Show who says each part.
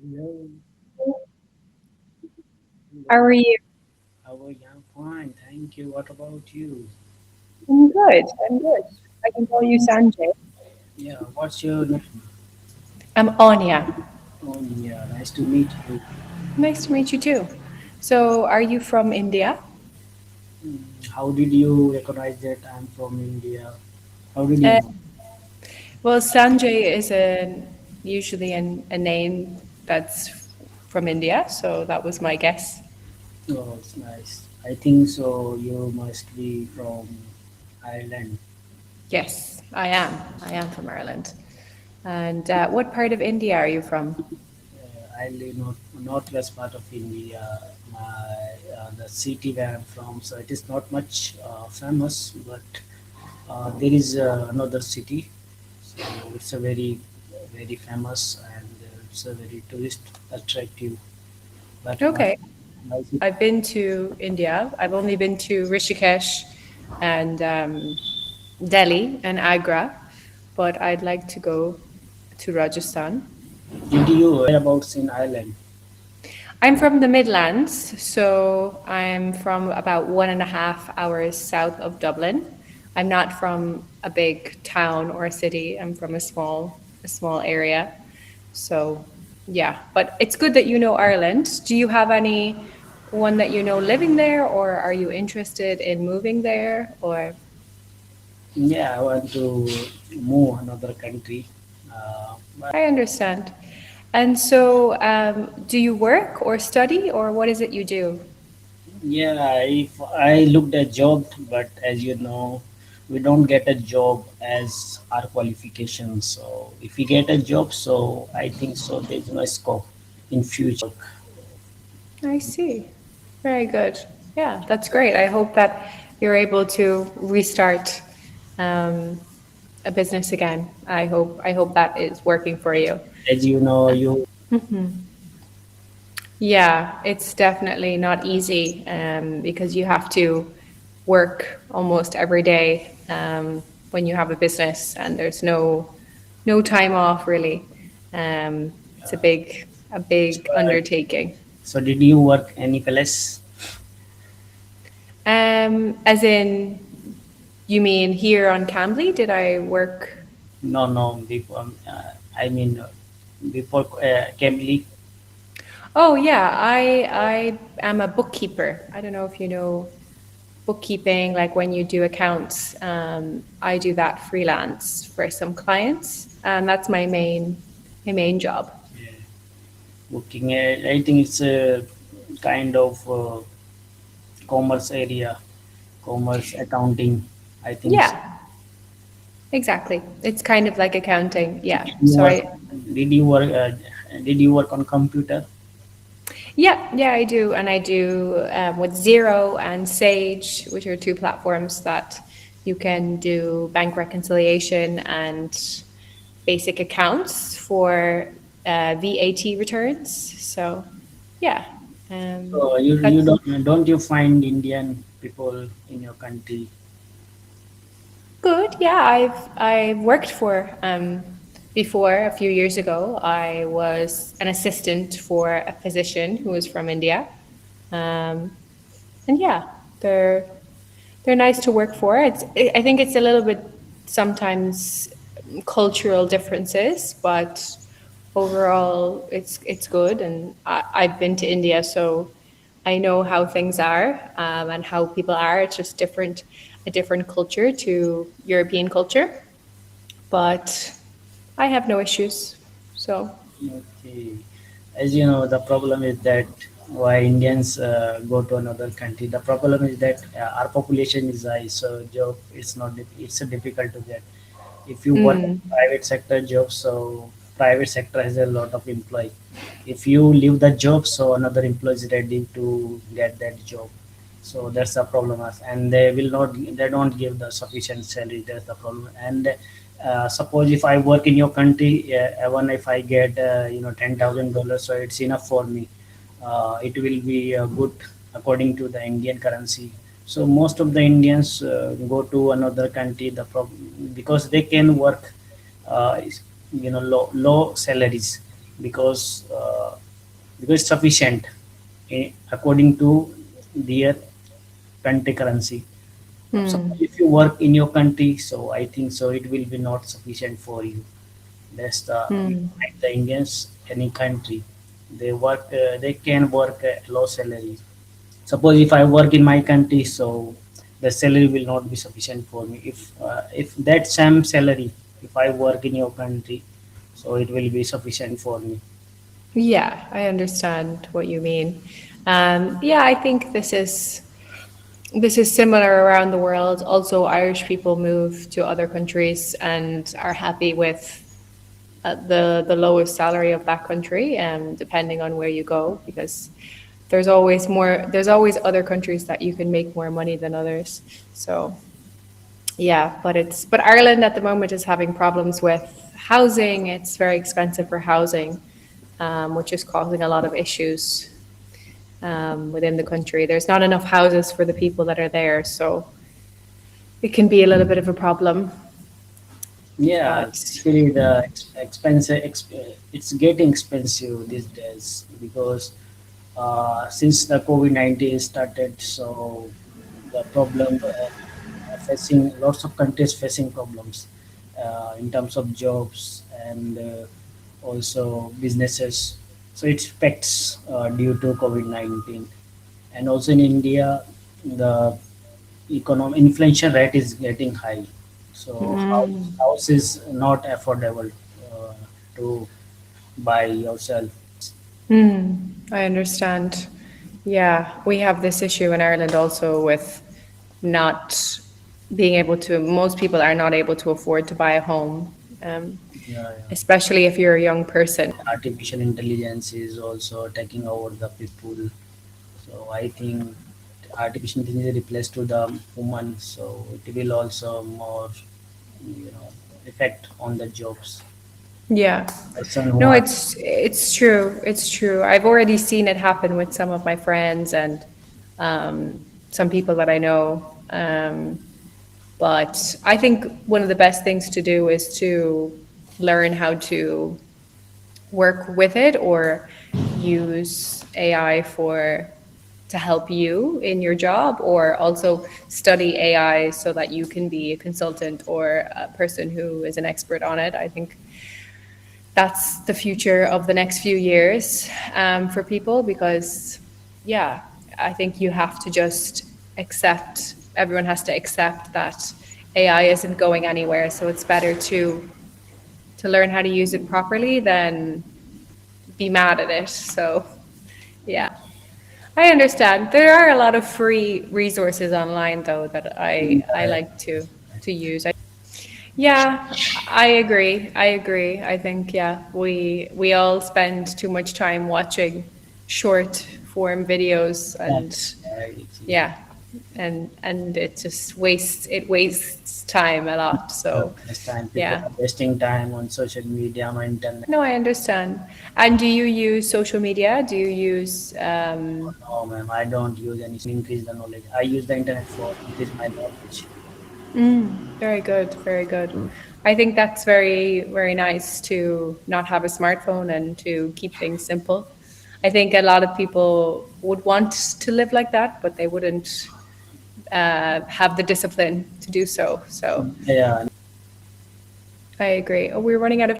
Speaker 1: Hello,
Speaker 2: How
Speaker 1: hello.
Speaker 2: are you?
Speaker 1: How are you? I'm fine, thank you. What about you?
Speaker 2: I'm good. I'm good. I can call you Sanjay.
Speaker 1: Yeah, what's your name?
Speaker 2: I'm Oniya.
Speaker 1: Oh, yeah, nice to meet you.
Speaker 2: Nice to meet you too. So, are you from India?
Speaker 1: How did you recognize that I'm from India? How did you
Speaker 2: Uh,
Speaker 1: know?
Speaker 2: well, Sanjay is usually a name that's from India, so that was my guess.
Speaker 1: Oh, it's nice. I think so. You must be from Ireland.
Speaker 2: Yes, I am. I am from Ireland. And what part of India are you from?
Speaker 1: I live northwest part of India. The city where I'm from, so it is not much famous, but there is another city. So it's a very famous and it's a very tourist attractive. But
Speaker 2: Okay.
Speaker 1: my city,
Speaker 2: I've been to India. I've only been to Rishikesh and Delhi and Agra, but I'd like to go to Rajasthan.
Speaker 1: did you whereabouts in Ireland?
Speaker 2: I'm from the Midlands, so I'm from about 1.5 hours south of Dublin. I'm not from a big town or a city. I'm from a small area. So yeah, but it's good that you know Ireland. Do you have any one that you know living there, or are you interested in moving there? Or
Speaker 1: Yeah, I want to move another country. But
Speaker 2: I understand. And so, do you work or study, or what is it you do?
Speaker 1: yeah, if I looked at job, but as you know, we don't get a job as our qualifications. So if we get a job, so I think so there's no scope in future.
Speaker 2: I see. Very good. Yeah, that's great. I hope that you're able to restart um, a business again. I hope that is working for you.
Speaker 1: As you know, you
Speaker 2: Yeah, it's definitely not easy because you have to work almost every day when you have a business, and there's no time off really. It's a big
Speaker 1: uh,
Speaker 2: undertaking.
Speaker 1: so did you work any place?
Speaker 2: As in, you mean here on Cambly? Did I work?
Speaker 1: No, no, before, I mean, before Cambly.
Speaker 2: Oh yeah, I am a bookkeeper. I don't know if you know bookkeeping, like when you do accounts. I do that freelance for some clients, and that's my main job.
Speaker 1: Yeah. Booking, I think it's a kind of commerce area, commerce accounting. I think so.
Speaker 2: Yeah, exactly. It's kind of like accounting. Yeah.
Speaker 1: Did you
Speaker 2: So
Speaker 1: work?
Speaker 2: I
Speaker 1: Did you work? Did you work on computer?
Speaker 2: Yeah, I do. And I do with Zero and Sage, which are two platforms that you can do bank reconciliation and basic accounts for VAT returns. So, yeah,
Speaker 1: So you
Speaker 2: that's
Speaker 1: don't you find Indian people in your country?
Speaker 2: good. Yeah, I've worked for before a few years ago. I was an assistant for a physician who was from India. Um, and yeah, they're nice to work for. I think it's a little bit sometimes cultural differences, but overall it's good. And I've been to India, so I know how things are and how people are. It's just a different culture to European culture, but I have no issues. So
Speaker 1: Okay. As you know, the problem is that why Indians go to another country. The problem is that our population is high, so job it's not it's difficult to get. If you work in private sector job, so private sector has a lot of employee. If you leave the job, so another employee is ready to get that job. So that's the problem, and they don't give the sufficient salary. That's the problem. And suppose if I work in your country, even if I get $10,000, so it's enough for me. It will be good according to the Indian currency. So most of the Indians go to another country because they can work, low salaries. because because it's sufficient according to their country currency. Suppose if you work in your country, so I think so it will be not sufficient for you. That's the like the Indians any country they work they can work low salary. Suppose if I work in my country, so the salary will not be sufficient for me. If that same salary, if I work in your country, so it will be sufficient for me.
Speaker 2: Yeah, I understand what you mean. Yeah, I think this is similar around the world. Also, Irish people move to other countries and are happy with the lowest salary of that country, depending on where you go, because there's always other countries that you can make more money than others. So yeah, but Ireland at the moment is having problems with housing. It's very expensive for housing, which is causing a lot of issues within the country. There's not enough houses for the people that are there, so it can be a little bit of a problem.
Speaker 1: Yeah,
Speaker 2: But
Speaker 1: actually the it's getting expensive these days because since the COVID-19 started, so the problem facing lots of countries facing problems in terms of jobs and also businesses. So it affects due to COVID-19, and also in India, the economic inflation rate is getting high. So house is not affordable uh, to buy yourself.
Speaker 2: I understand. Yeah, we have this issue in Ireland also with not being able to, most people are not able to afford to buy a home,
Speaker 1: Yeah, yeah.
Speaker 2: especially if you're a young person.
Speaker 1: Artificial intelligence is also taking over the people. So I think artificial intelligence replace to the human. So it will also more, effect on the jobs.
Speaker 2: Yeah.
Speaker 1: Person who
Speaker 2: No,
Speaker 1: are
Speaker 2: it's true. It's true. I've already seen it happen with some of my friends and some people that I know. But I think one of the best things to do is to learn how to work with it or use AI for to help you in your job, or also study AI so that you can be a consultant or a person who is an expert on it. I think that's the future of the next few years for people because, yeah, I think you have to just accept, everyone has to accept that AI isn't going anywhere. So it's better to learn how to use it properly than be mad at it. So, yeah. I understand. There are a lot of free resources online though that I like to use. Yeah, I agree. I agree. I think yeah, we all spend too much time watching short form videos and
Speaker 1: right.
Speaker 2: yeah, and it wastes time a lot. So
Speaker 1: This time people
Speaker 2: yeah.
Speaker 1: are wasting time on social media, on internet.
Speaker 2: No, I understand. And do you use social media? Do you use
Speaker 1: No, ma'am, I don't use any increase the knowledge. I use the internet for increase my knowledge.
Speaker 2: Very good, very good. I think that's very, very nice to not have a smartphone and to keep things simple. I think a lot of people would want to live like that, but they wouldn't have the discipline to do so. So
Speaker 1: Yeah,
Speaker 2: I agree. Oh, we're running out of